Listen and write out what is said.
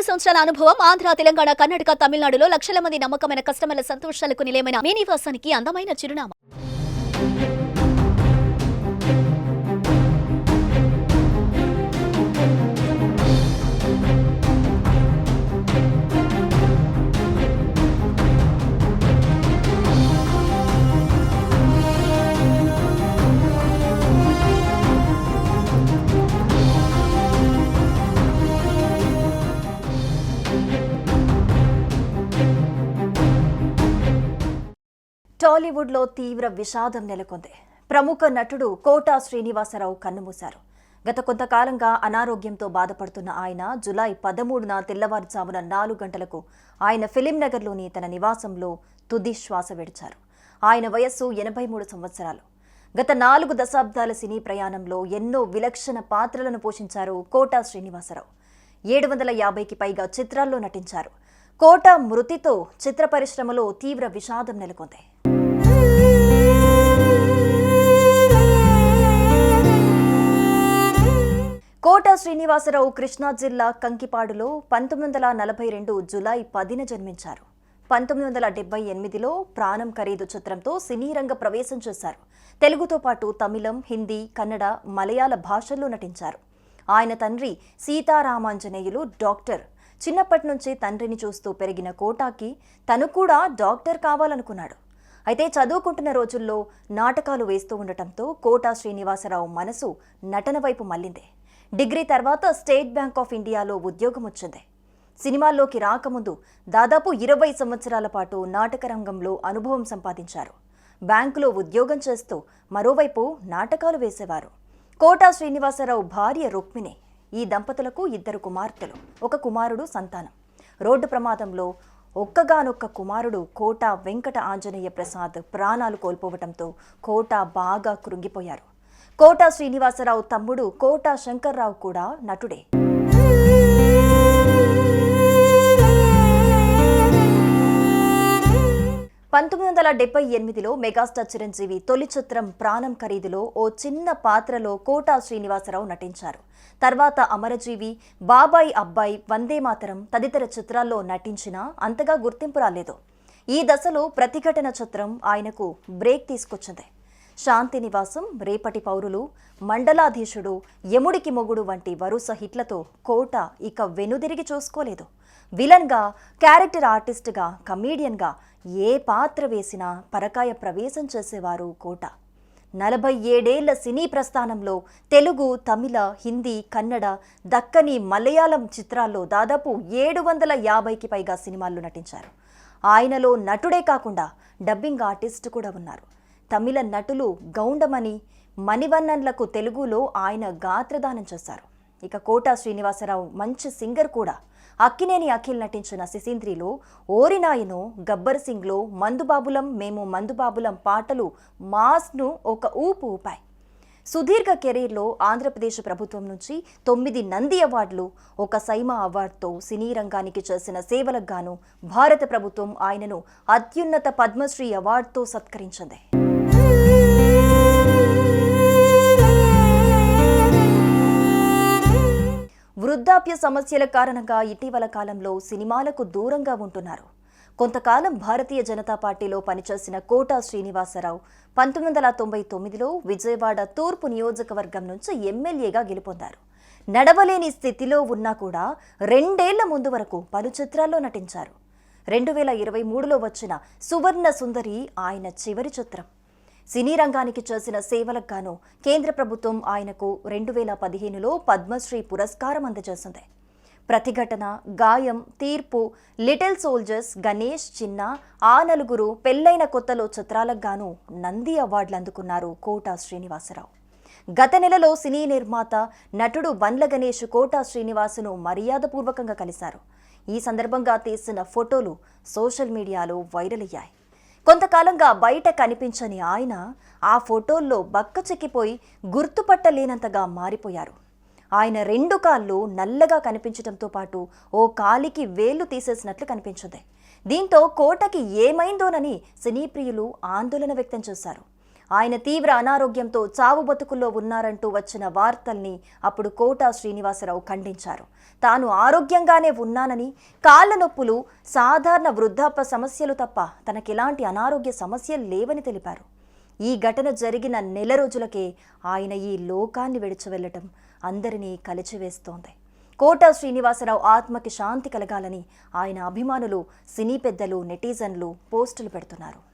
15 సంవత్సరాల అనుభవం ఆంధ్ర, తెలంగాణ, కర్ణాటక, తమిళనాడులో లక్షల మంది నమ్మకమైన కస్టమర్ల సంతోషాలకు నిలయమైన మీ నివాసానికి అందమైన చిరునామా. టాలీవుడ్లో తీవ్ర విషాదం నెలకొంది. ప్రముఖ నటుడు కోటా శ్రీనివాసరావు కన్నుమూశారు. గత కొంతకాలంగా అనారోగ్యంతో బాధపడుతున్న ఆయన జూలై 13న తెల్లవారుజామున 4 గంటలకు ఆయన ఫిలిం నగర్లోని తన నివాసంలో తుది శ్వాస విడిచారు. ఆయన వయస్సు 83 సంవత్సరాలు. గత 4 దశాబ్దాల సినీ ప్రయాణంలో ఎన్నో విలక్షణ పాత్రలను పోషించారు కోటా శ్రీనివాసరావు. 750కి పైగా చిత్రాల్లో నటించారు. కోటా మృతితో చిత్ర పరిశ్రమలో తీవ్ర విషాదం నెలకొంది. కోటా శ్రీనివాసరావు కృష్ణా జిల్లా కంకిపాడులో 1942 జూలై 10న జన్మించారు. 1978లో ప్రాణం ఖరీదు చిత్రంతో సినీ రంగ ప్రవేశం చేశారు. తెలుగుతో పాటు తమిళం, హిందీ, కన్నడ, మలయాళ భాషల్లో నటించారు. ఆయన తండ్రి సీతారామాంజనేయులు డాక్టర్. చిన్నప్పటి నుంచి తండ్రిని చూస్తూ పెరిగిన కోటాకి తను కూడా డాక్టర్ కావాలనుకున్నాడు. అయితే చదువుకుంటున్న రోజుల్లో నాటకాలు వేస్తూ ఉండటంతో కోటా శ్రీనివాసరావు మనసు నటన వైపు మళ్లింది. డిగ్రీ తర్వాత స్టేట్ బ్యాంక్ ఆఫ్ ఇండియాలో ఉద్యోగం వచ్చింది. సినిమాల్లోకి రాకముందు దాదాపు 20 సంవత్సరాల పాటు నాటక రంగంలో అనుభవం సంపాదించారు. బ్యాంకులో ఉద్యోగం చేస్తూ మరోవైపు నాటకాలు వేసేవారు. కోటా శ్రీనివాసరావు భార్య రుక్మిణి. ఈ దంపతులకు 2 కుమార్తెలు, 1 కుమారుడు సంతానం. రోడ్డు ప్రమాదంలో ఒక్కగానొక్క కుమారుడు కోటా వెంకట ఆంజనేయ ప్రసాద్ ప్రాణాలు కోల్పోవటంతో కోటా బాగా కృంగిపోయారు. కోటా శ్రీనివాసరావు తమ్ముడు కోటా శంకర్రావు కూడా నటుడే. 1978లో మెగాస్టార్ చిరంజీవి తొలి చిత్రం ప్రాణం ఖరీదులో ఓ చిన్న పాత్రలో కోటా శ్రీనివాసరావు నటించారు. తర్వాత అమరజీవి, బాబాయ్ అబ్బాయి, వందే మాతరం తదితర చిత్రాల్లో నటించినా అంతగా గుర్తింపు రాలేదు. ఈ దశలో ప్రతిఘటన చిత్రం ఆయనకు బ్రేక్ తీసుకొచ్చింది. శాంతి నివాసం, రేపటి పౌరులు, మండలాధీశుడు, యముడికి మొగుడు వంటి వరుస హిట్లతో కోటా ఇక వెనుదిరిగి చూసుకోలేదు. విలన్గా, క్యారెక్టర్ ఆర్టిస్ట్గా, కమీడియన్గా ఏ పాత్ర వేసినా పరకాయ ప్రవేశం చేసేవారు కోటా. 47 ఏళ్ల సినీ ప్రస్థానంలో తెలుగు, తమిళ, హిందీ, కన్నడ, దక్కని, మలయాళం చిత్రాల్లో దాదాపు 750కి పైగా సినిమాల్లో నటించారు. ఆయనలో నటుడే కాకుండా డబ్బింగ్ ఆర్టిస్ట్ కూడా ఉన్నారు. తమిళ నటులు గౌండమణి, మణివన్నన్లకు తెలుగులో ఆయన గాత్రదానం చేశారు. ఇక కోటా శ్రీనివాసరావు మంచి సింగర్ కూడా. అక్కినేని అఖిల్ నటించిన సిసింద్రిలో, ఓరినాయను, గబ్బర్ సింగ్లో మందుబాబులం మేము మందుబాబులం పాటలు మాస్ను ఒక ఊపు ఊపాయి. సుదీర్ఘ కెరీర్లో ఆంధ్రప్రదేశ్ ప్రభుత్వం నుంచి 9 నంది అవార్డులు, 1 సైమా అవార్డుతో సినీ రంగానికి చేసిన సేవలకు గాను భారత ప్రభుత్వం ఆయనను అత్యున్నత పద్మశ్రీ అవార్డుతో సత్కరించింది. వృద్ధాప్య సమస్యల కారణంగా ఇటీవల కాలంలో సినిమాలకు దూరంగా ఉంటున్నారు. కొంతకాలం భారతీయ జనతా పార్టీలో పనిచేసిన కోటా శ్రీనివాసరావు 1999లో విజయవాడ తూర్పు నియోజకవర్గం నుంచి ఎమ్మెల్యేగా గెలుపొందారు. నడవలేని స్థితిలో ఉన్నా కూడా 2 ఏళ్ల ముందు వరకు పలు చిత్రాల్లో నటించారు. 2023లో వచ్చిన సువర్ణ సుందరి ఆయన చివరి చిత్రం. సినీ రంగానికి చేసిన సేవలకు గాను కేంద్ర ప్రభుత్వం ఆయనకు 2015లో పద్మశ్రీ పురస్కారం అందజేసింది. ప్రతిఘటన, గాయం, తీర్పు, లిటిల్ సోల్జర్స్, గణేష్, చిన్న, ఆ నలుగురు, పెళ్లైన కొత్తలో చిత్రాలకు గాను నంది అవార్డులు అందుకున్నారు కోటా శ్రీనివాసరావు. గత నెలలో సినీ నిర్మాత, నటుడు బండ్ల గణేష్ కోటా శ్రీనివాసును మర్యాదపూర్వకంగా కలిశారు. ఈ సందర్భంగా తీసిన ఫోటోలు సోషల్ మీడియాలో వైరల్ అయ్యాయి. కొంతకాలంగా బయట కనిపించని ఆయన ఆ ఫోటోల్లో బక్కచిక్కిపోయి గుర్తుపట్టలేనంతగా మారిపోయారు. ఆయన 2 కాళ్ళు నల్లగా కనిపించడంతో పాటు ఓ కాలికి వేళ్లు తీసేసినట్లు కనిపించింది. దీంతో కోటకి ఏమైందోనని సినీ ప్రియులు ఆందోళన వ్యక్తం చేశారు. ఆయన తీవ్ర అనారోగ్యంతో చావు బతుకుల్లో ఉన్నారంటూ వచ్చిన వార్తల్ని అప్పుడు కోటా శ్రీనివాసరావు ఖండించారు. తాను ఆరోగ్యంగానే ఉన్నానని, కాళ్ల నొప్పులు సాధారణ వృద్ధాప్య సమస్యలు తప్ప తనకెలాంటి అనారోగ్య సమస్యలు లేవని తెలిపారు. ఈ ఘటన జరిగిన నెల రోజులకే ఆయన ఈ లోకాన్ని విడిచి వెళ్లటం అందరినీ కలిచివేస్తోంది. కోటా శ్రీనివాసరావు ఆత్మకి శాంతి కలగాలని ఆయన అభిమానులు, సినీ పెద్దలు, నెటిజన్లు పోస్టులు పెడుతున్నారు.